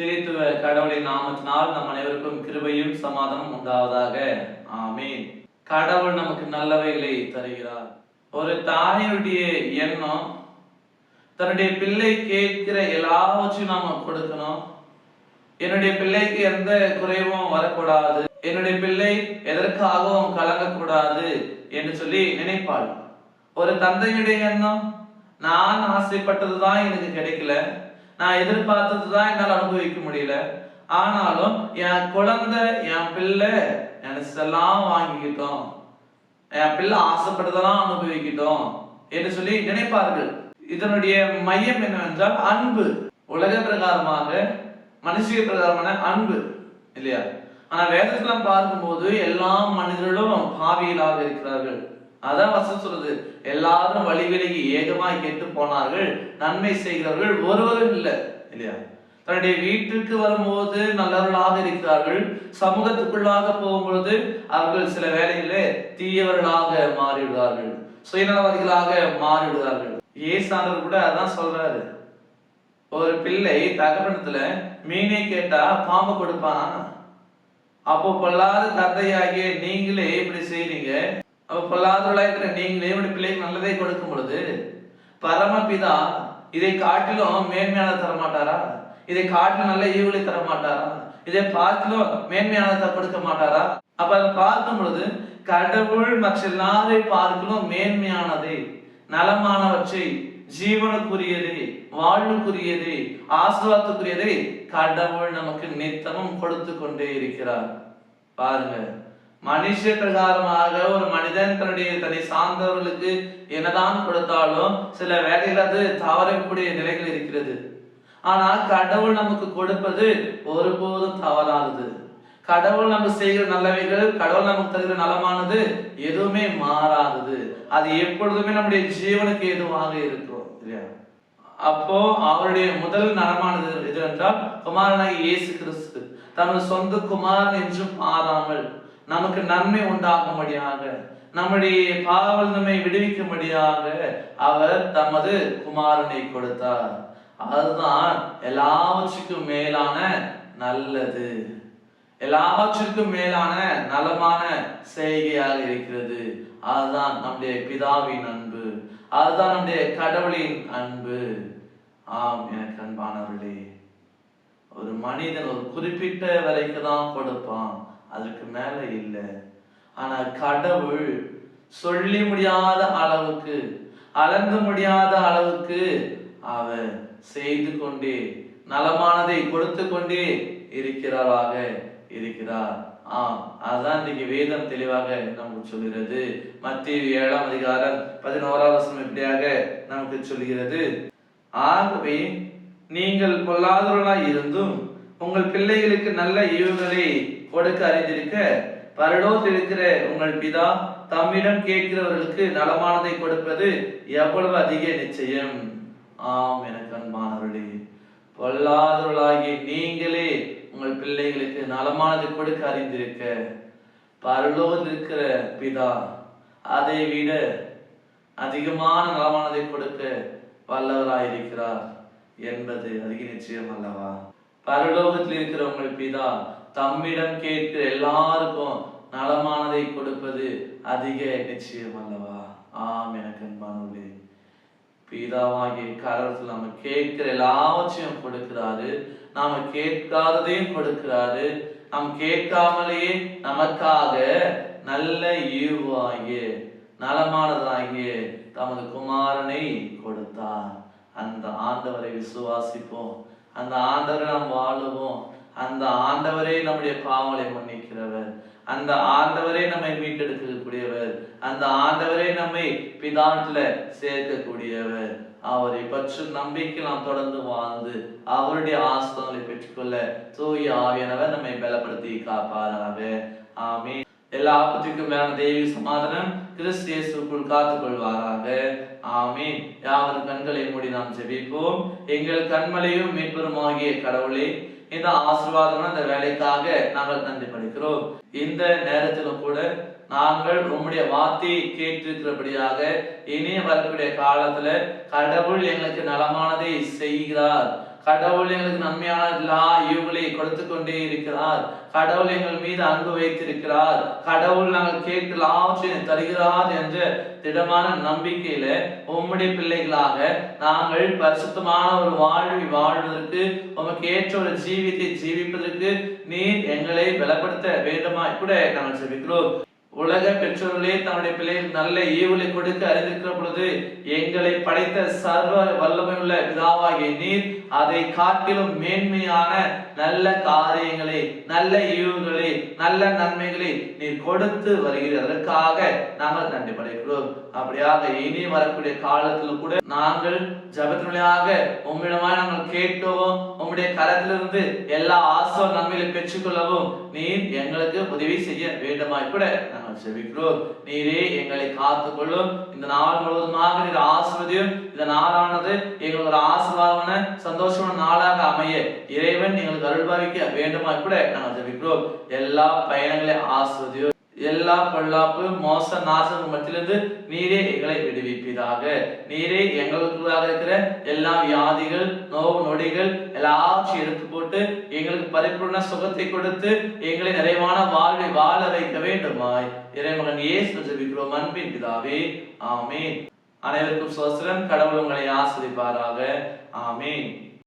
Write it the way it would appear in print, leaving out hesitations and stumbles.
திரித்துவ கடவுளின் நாமத்தினால் நம் அனைவருக்கும் கிருபையும் சமாதானம் உண்டாவதாக. ஆமீன். கடவுள் நமக்கு நல்லவைகளை தருகிறார். ஒரு தாயுடைய எண்ணம் தன்னுடைய பிள்ளை கேட்கிற எல்லாவற்றையும் நாம கொடுக்கணும். என்னுடைய பிள்ளைக்கு எந்த குறைவும் வரக்கூடாது, என்னுடைய பிள்ளை எதற்காகவும் கலங்கக்கூடாது என்று சொல்லி நினைப்பாள். ஒரு தந்தையுடைய எண்ணம், நான் ஆசைப்பட்டதுதான் எனக்கு கிடைக்கல, நான் எதிர்பார்த்ததுதான் என்னால் அனுபவிக்க முடியல, ஆனாலும் என் குழந்தை என் பிள்ளை நினைச்செல்லாம் வாங்கிக்கிட்டோம், என் பிள்ளை ஆசைப்பட்டதெல்லாம் அனுபவிக்கிட்டோம் என்று சொல்லி நினைப்பார்கள். இதனுடைய மையம் என்னவென்றால் அன்பு. உலக பிரகாரமாக மனுஷிய பிரகாரமான அன்பு இல்லையா? ஆனா வேதத்துல பார்க்கும்போது எல்லா மனிதர்களும் பாவியலாக இருக்கிறார்கள். அதான் வசனம் சொல்றது, எல்லாரும் வழி விலகி ஏகமாய் கெட்டு போனார்கள், நன்மை செய்கிறவர்கள் ஒருவரும் இல்லை இல்லையா? தன்னுடைய வீட்டுக்கு வரும்போது நல்லவர்களாக இருக்கிறார்கள், சமூகத்துக்குள்ளாக போகும்பொழுது அவர்கள் சில வேளைகளிலே தீயவர்களாக மாறிவிடுவார்கள், சுயநலவாதிகளாக மாறிவிடுவார்கள். ஏசானவர் கூட அதான் சொல்றாரு, ஒரு பிள்ளை தகப்பனத்துல மீனை கேட்டா பாம்பு கொடுப்பான், அப்போ பொல்லாத தந்தையாகிய நீங்களே இப்படி செய்றீங்க, அப்ப பொல்லாதவர்களா இருக்கிற நீங்களே இப்படி பிள்ளைக்கு நல்லதை கொடுக்கும் பொழுது பரமபிதா இதை காட்டிலும் மேன்மையான தர மாட்டாரா? இதை காட்டிலும் நல்ல ஈவுகளை தர மாட்டாரா? இதை பார்க்கிலும் மேன்மையானதை கொடுக்க மாட்டாரா? அப்ப அதை பார்க்கும் பொழுது கடவுள் மற்ற எல்லாரை பார்க்கலும் மேன்மையானதை, நலமானவற்றை, ஜீவனுக்குரியதை, வாழ்வுக்குரியதை, ஆசீர்வாதத்துக்குரியதை கடவுள் நமக்கு நித்தமும் கொடுத்து கொண்டே இருக்கிறார். பாருங்க, மனுஷ பிரகாரமாக ஒரு மனிதன் தன்னை சார்ந்தவர்களுக்கு என்னதான் கொடுத்தாலும் சில வேலைகள் அது தவறக்கூடிய நிலைகள் இருக்கிறது. ஆனா கடவுள் நமக்கு கொடுப்பது ஒருபோதும் தவறானது. கடவுள் நமக்கு செய்கிற நல்லவைகள், கடவுள் நமக்கு தருகிற நலமானது எதுவுமே மாறாதது. அது எப்பொழுதுமே நம்முடைய ஜீவனுக்கு எதுவாக இருக்கும் இல்லையா? அப்போ அவருடைய முதல் நலமானது எது என்றால் குமாரனாகிய இயேசு கிறிஸ்து தமது சொந்த குமாரன் என்றும் மாறாமல் நமக்கு நன்மை உண்டாகும்படியாக, நம்முடைய பாவங்கள் நம்மை விடுவிக்கும்படியாக அவர் தமது குமாரனை கொடுத்தார். அதுதான் எல்லாவற்றுக்கும் மேலான நல்லது, எல்லாவற்றிற்கும் மேலான நலமான செய்கையாக இருக்கிறது. அதுதான் நம்முடைய பிதாவின் அன்பு, அதுதான் நம்முடைய கடவுளின் அன்பு. ஆம், எனக்கு அன்பானவர்களே, ஒரு மனிதன் ஒரு குறிப்பிட்ட வரைக்கும் தான் கொடுப்பான், அதுக்கு மேல இல்லை. ஆனா கடவுள் சொல்லி முடியாத அளவுக்கு, அளந்து முடியாத அளவுக்கு அவர் செய்து கொண்டே நலமானதை கொடுத்து கொண்டே இருக்கிறாராக இருக்கிறார். ஆம், அதுதான் இன்னைக்கு வேதம் தெளிவாக நமக்கு சொல்கிறது. மத்தேயு 7ஆம் அதிகாரம் 11ஆம் வசனம் இப்படியாக நமக்கு சொல்கிறது, ஆகவே நீங்கள் பொல்லாதவர்களாய் இருந்தும் உங்கள் பிள்ளைகளுக்கு நல்ல ஈவுகளை கொடுக்க அறிந்திருக்க பரலோகத்தில் இருக்கிற உங்கள் பிதா தம்மிடம் கேட்கிறவர்களுக்கு நலமானதை கொடுப்பது எவ்வளவு அதிக நிச்சயம். ஆம், எனக்கு அன்பானவர்களே, பொல்லாதவர்களாகிய நீங்களே உங்கள் பிள்ளைகளுக்கு நலமானதை கொடுக்க அறிந்திருக்க பரலோகத்தில் இருக்கிற பிதா அதை விட அதிகமான நலமானதை கொடுக்க வல்லவராயிருக்கிறார் என்பது அதிக நிச்சயம் அல்லவா? பரலோகத்தில் இருக்கிற உங்கள் பிதா தம்மிடம் கேட்கிற எல்லாருக்கும் நலமானதை கொடுப்பது அதிக நிச்சயம் அல்லவா? ஆம், எனக்கு அன்பானவர்களே, பிதாவாகிய கடவுள் நம்ம கேட்கிற எல்லாவற்றையும் கொடுக்கிறாரு, நாம கேட்காததையும் கொடுக்கிறாரு. நாம் கேட்காமலேயே நமக்காக நல்ல ஈவாகிய நலமானதாகிய தமது குமாரனை கொடுத்தார். அந்த ஆண்டவரை விசுவாசிப்போம், அந்த ஆண்டவரை நாம் வாழுவோம். அந்த ஆண்டவரே நம்முடைய பாவங்களை மன்னிக்கிறவர், அந்த ஆண்டவரே நம்மை மீட்டெடுக்கக்கூடியவர், அந்த ஆண்டவரே நம்மை பிதாட்டில சேர்க்கக்கூடியவர். அவரை பற்றி நம்பிக்கை நாம் தொடர்ந்து வாழ்ந்து அவருடைய ஆசீர்வாதங்களை பெற்றுக்கொள்ள தூய ஆவியானவர் நம்மை பலப்படுத்தி காப்பாராக. ஆமென். எல்லா ஆபத்துக்கும் மேலான தெய்வீக சமாதானம் கிறிஸ்து இயேசுவுக்குள் காத்துக் கொள்வாராக. ஆமென். யாவரும் கண்களை மூடி நாம் ஜெபிப்போம். எங்கள் கண்மலையும் மீட்பருமாகிய கடவுளே, இந்த ஆசீர்வாதமான இந்த வேலைக்காக நாங்கள் நன்றி படைக்கிறோம். இந்த நேரத்திலும் கூட நாங்கள் உம்முடைய வார்த்தையை கேட்டிருக்கிறபடியாக இனி வரக்கூடிய காலத்துல கடவுள் எங்களுக்கு நலமானதை செய்கிறார், கடவுள் எங்களுக்கு நன்மையான எல்லா ஈவுகளை கொடுத்து கொண்டே இருக்கிறார். கடவுள் எங்கள் மீது அன்பு வைத்திருக்கிறார். கடவுள் நாங்கள் கேட்கலாவற்றையும் தருகிறார் என்ற திடமான நம்பிக்கையில உம்முடைய பிள்ளைகளாக நாங்கள் பரிசுத்தமான ஒரு வாழ்வை வாழ்வதற்கு, உமக்கு ஏற்ற ஒரு ஜீவித்தை ஜீவிப்பதற்கு நீர் எங்களை பலப்படுத்த வேண்டுமாய் கூட நாங்கள் ஜெபிக்கிறோம். உலக பெற்றோர்களே தன்னுடைய பிள்ளைகளுக்கு நல்ல ஈவுகளை கொடுக்க அறிந்திருக்கிற பொழுது, எங்களை படைத்த சர்வ வல்லமையுள்ள பிதாவாகிய நீர் அதை காட்டிலும் மேன்மையான நல்ல காரியங்களை, நல்ல ஈவுகளை, நல்ல நன்மைகளை நீர் கொடுத்து வருகிறீர். அதற்காக நாங்கள் நன்றி படைக்கிறோம். அப்படியாக இனி வரக்கூடிய காலத்தில் கூட நாங்கள் ஜபத்தினாக உம்மிடமாய் நாங்கள் கேட்கவும், உம்முடைய கரத்திலிருந்து எல்லா ஆசை நன்மைகளை பெற்றுக்கொள்ளவும் நீர் எங்களுக்கு உதவி செய்ய வேண்டுமாய் கூட நாங்கள் ஜெபிக்கிறோம். நீரே எங்களை காத்துக்கொள்ளும். இந்த நாள் முழுவதுமாக நீர் ஆசீர்வதியும். இந்த நாளானது எங்களுக்கு ஒரு ஆசீர்வாதமான சந்தோஷமான நாளாக அமைய இறைவன் எங்களுக்கு அருள்பாவிக்க வேண்டுமாய் கூட நாங்கள் ஜெபிக்கிறோம். எல்லா பயணங்களையும் ஆசீர்வதியும். எல்லா பொல்லாப்பு மோச நாசம் மத்தியிலிருந்து நீரே எங்களை விடுவிப்பீராக. நீரே எங்களுக்குள்ளாக இருக்கிற எல்லா வியாதிகள், நோவு நொடிகள் எல்லாத்தையும் எடுத்து போட்டு எங்களுக்கு பரிபூர்ண சுகத்தை கொடுத்து எங்களை நிறைவான வாழ்வை வாழ வைக்க வேண்டுமாய் இறைமகன் இயேசு ஜெபிக்கிறோம் அன்பின் பிதாவே. ஆமீன். அனைவருக்கும் ஸ்தோத்திரம். கடவுள் உங்களை ஆசீர்வதிப்பாராக. ஆமீன்.